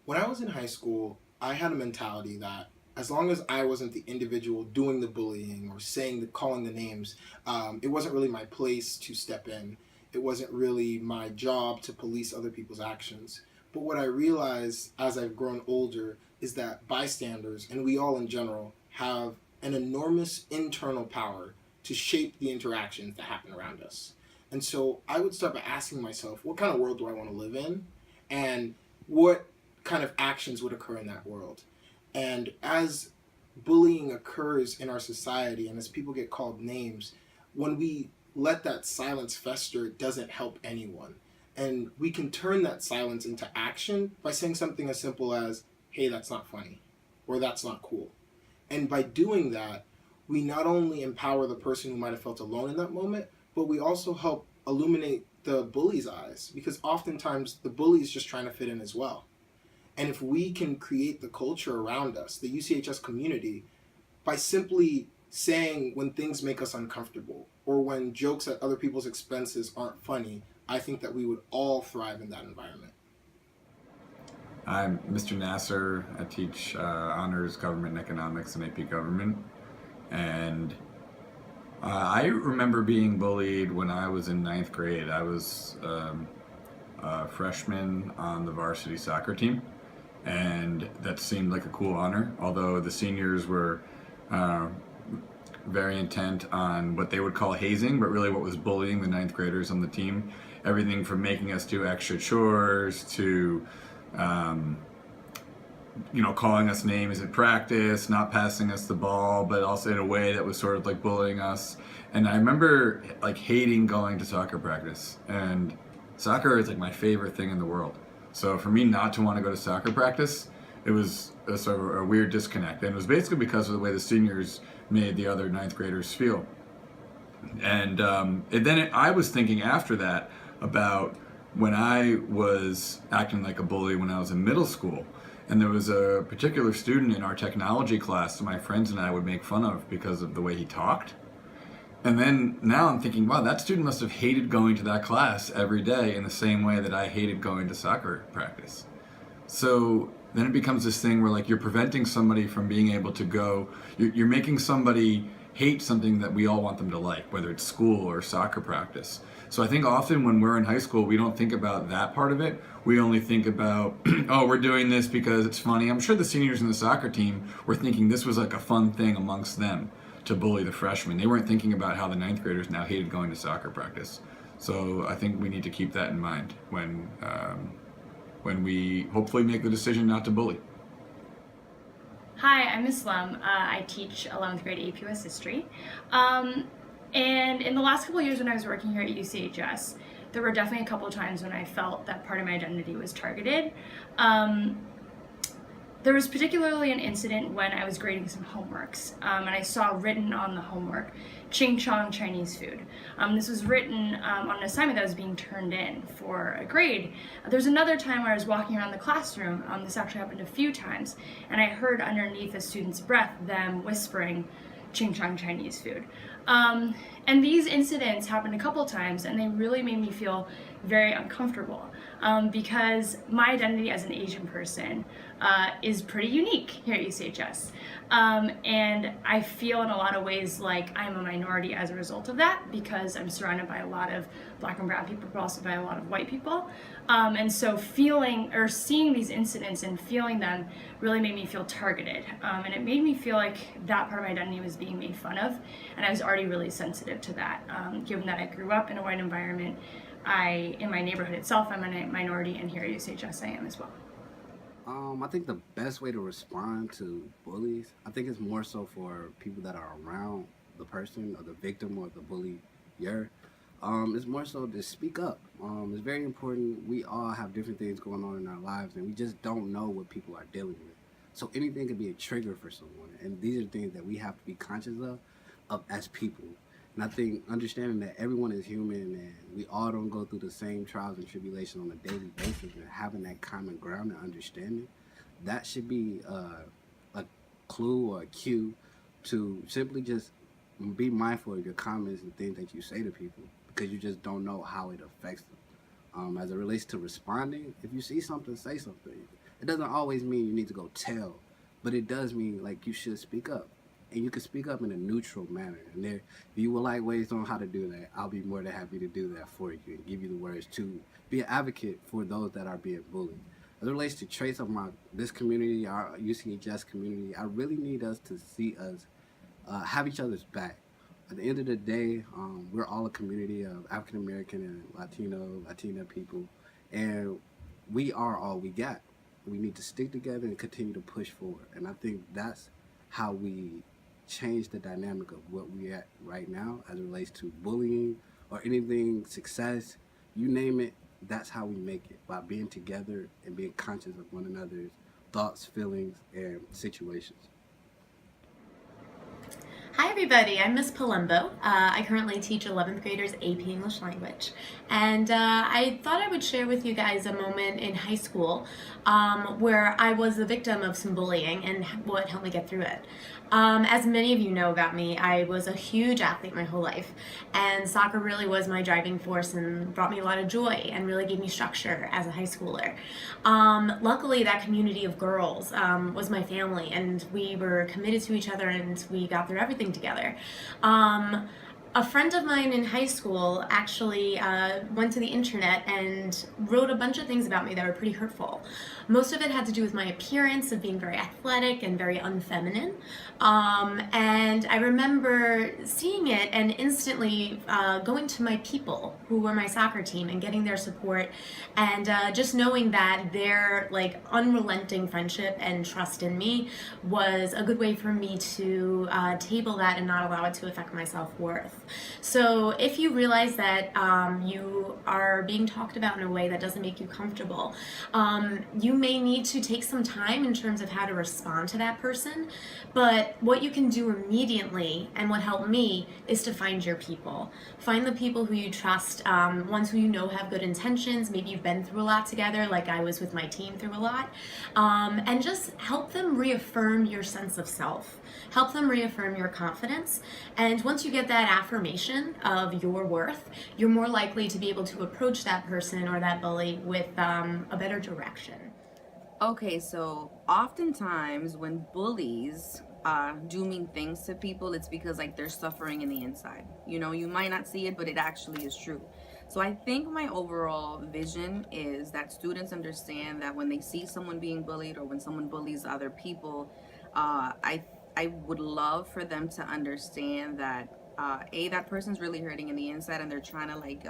When I was in high school, I had a mentality that as long as I wasn't the individual doing the bullying or calling the names, it wasn't really my place to step in. It wasn't really my job to police other people's actions. But what I realized as I've grown older is that bystanders, and we all in general, have an enormous internal power to shape the interactions that happen around us. And so I would start by asking myself, what kind of world do I want to live in? And what kind of actions would occur in that world? And as bullying occurs in our society and as people get called names, when we let that silence fester, it doesn't help anyone. And we can turn that silence into action by saying something as simple as, hey, that's not funny, or that's not cool. And by doing that, we not only empower the person who might have felt alone in that moment, but we also help illuminate the bully's eyes because oftentimes the bully is just trying to fit in as well. And if we can create the culture around us, the UCHS community, by simply saying when things make us uncomfortable or when jokes at other people's expenses aren't funny, I think that we would all thrive in that environment. I'm Mr. Nasser. I teach honors government and economics and AP government. And I remember being bullied when I was in ninth grade. I was a freshman on the varsity soccer team, and that seemed like a cool honor, although the seniors were uh, very intent on what they would call hazing, but really what was bullying the ninth graders on the team. Everything from making us do extra chores to um, calling us names at practice, not passing us the ball, but also in a way that was sort of like bullying us. And I remember like hating going to soccer practice. And soccer is like my favorite thing in the world. So for me not to want to go to soccer practice, it was a sort of a weird disconnect. And it was basically because of the way the seniors made the other ninth graders feel. And then I was thinking after that about when I was acting like a bully when I was in middle school. And there was a particular student in our technology class that my friends and I would make fun of because of the way he talked. And then now I'm thinking, wow, that student must have hated going to that class every day in the same way that I hated going to soccer practice. So then it becomes this thing where like you're preventing somebody from being able to go, you're making somebody hate something that we all want them to like, whether it's school or soccer practice. So I think often when we're in high school, we don't think about that part of it. We only think about, oh, we're doing this because it's funny. I'm sure the seniors in the soccer team were thinking this was like a fun thing amongst them to bully the freshmen. They weren't thinking about how the ninth graders now hated going to soccer practice. So I think we need to keep that in mind when we hopefully make the decision not to bully. Hi, I'm Islam. I teach 11th grade AP US History. Um, and in the last couple of years when I was working here at UCHS, there were definitely a couple of times when I felt that part of my identity was targeted. Um, there was particularly an incident when I was grading some homeworks, and I saw written on the homework, Ching Chong Chinese food. This was written on an assignment that was being turned in for a grade. There's another time where I was walking around the classroom, this actually happened a few times, and I heard underneath a student's breath them whispering, Ching Chong Chinese food. And these incidents happened a couple times, and they really made me feel very uncomfortable because my identity as an Asian person is pretty unique here at UCHS. And I feel in a lot of ways like I'm a minority as a result of that because I'm surrounded by a lot of black and brown people, but also by a lot of white people. And so feeling or seeing these incidents and feeling them really made me feel targeted. And it made me feel like that part of my identity was being made fun of. And I was already really sensitive to that. Given that I grew up in a white environment, in my neighborhood itself, I'm a minority, and here at UCHS I am as well. I think the best way to respond to bullies, I think it's more so for people that are around the person or the victim or the bullier. It's more so to speak up. It's very important. We all have different things going on in our lives, and we just don't know what people are dealing with. So anything could be a trigger for someone, and these are things that we have to be conscious of as people. And I think understanding that everyone is human and we all don't go through the same trials and tribulations on a daily basis, and having that common ground and understanding, that should be a clue or a cue to simply just be mindful of your comments and things that you say to people because you just don't know how it affects them. As it relates to responding, if you see something, say something. It doesn't always mean you need to go tell, but it does mean like you should speak up. And you can speak up in a neutral manner. And if you would like ways on how to do that, I'll be more than happy to do that for you and give you the words to be an advocate for those that are being bullied. As it relates to traits of this community, our UCHS community, I really need us to see us have each other's back. At the end of the day, we're all a community of African American and Latina people, and we are all we got. We need to stick together and continue to push forward. And I think that's how we change the dynamic of what we're at right now as it relates to bullying or anything, success, you name it. That's how we make it, by being together and being conscious of one another's thoughts, feelings, and situations. Hi everybody, I'm Miss Palumbo. I currently teach 11th graders AP English Language. And I thought I would share with you guys a moment in high school where I was the victim of some bullying and what helped me get through it. As many of you know about me, I was a huge athlete my whole life, and soccer really was my driving force and brought me a lot of joy and really gave me structure as a high schooler. Luckily, that community of girls was my family, and we were committed to each other, and we got through everything together. A friend of mine in high school actually went to the internet and wrote a bunch of things about me that were pretty hurtful. Most of it had to do with my appearance of being very athletic and very unfeminine. And I remember seeing it and instantly going to my people who were my soccer team and getting their support, and just knowing that their like unrelenting friendship and trust in me was a good way for me to table that and not allow it to affect my self-worth. So if you realize that you are being talked about in a way that doesn't make you comfortable, you may need to take some time in terms of how to respond to that person. But what you can do immediately, and what helped me, is to find your people. Find the people who you trust, ones who you know have good intentions. Maybe you've been through a lot together, like I was with my team through a lot, and just help them reaffirm your sense of self. Help them reaffirm your confidence. And once you get that affirmation of your worth, you're more likely to be able to approach that person or that bully with a better direction. Okay, so oftentimes when bullies do mean things to people, it's because like they're suffering in the inside. You know, you might not see it, but it actually is true. So I think my overall vision is that students understand that when they see someone being bullied or when someone bullies other people, I would love for them to understand that that person's really hurting in the inside, and they're trying to like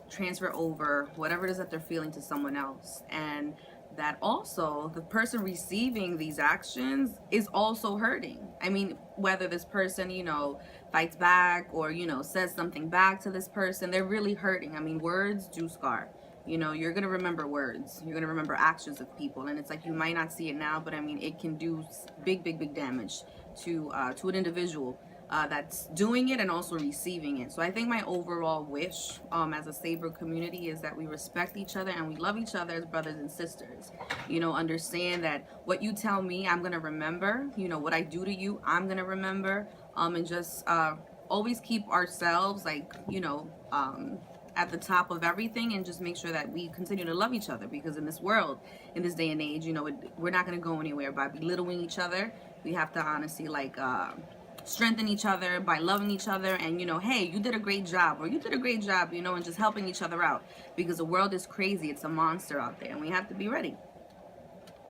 transfer over whatever it is that they're feeling to someone else, and that also the person receiving these actions is also hurting. I mean, whether this person, you know, fights back or, you know, says something back to this person, they're really hurting. I mean, words do scar. You know, you're gonna remember words, you're gonna remember actions of people, and it's like you might not see it now, but I mean, it can do big damage to an individual that's doing it and also receiving it. So I think my overall wish as a Sabre community is that we respect each other and we love each other as brothers and sisters. You know, understand that what you tell me, I'm gonna remember. You know, what I do to you, I'm gonna remember. And just always keep ourselves, like, you know, at the top of everything, and just make sure that we continue to love each other, because in this world, in this day and age, you know, we're not going to go anywhere by belittling each other. We have to honestly like strengthen each other by loving each other, and, you know, hey, you did a great job, or you did a great job, you know, and just helping each other out, because the world is crazy. It's a monster out there, and we have to be ready.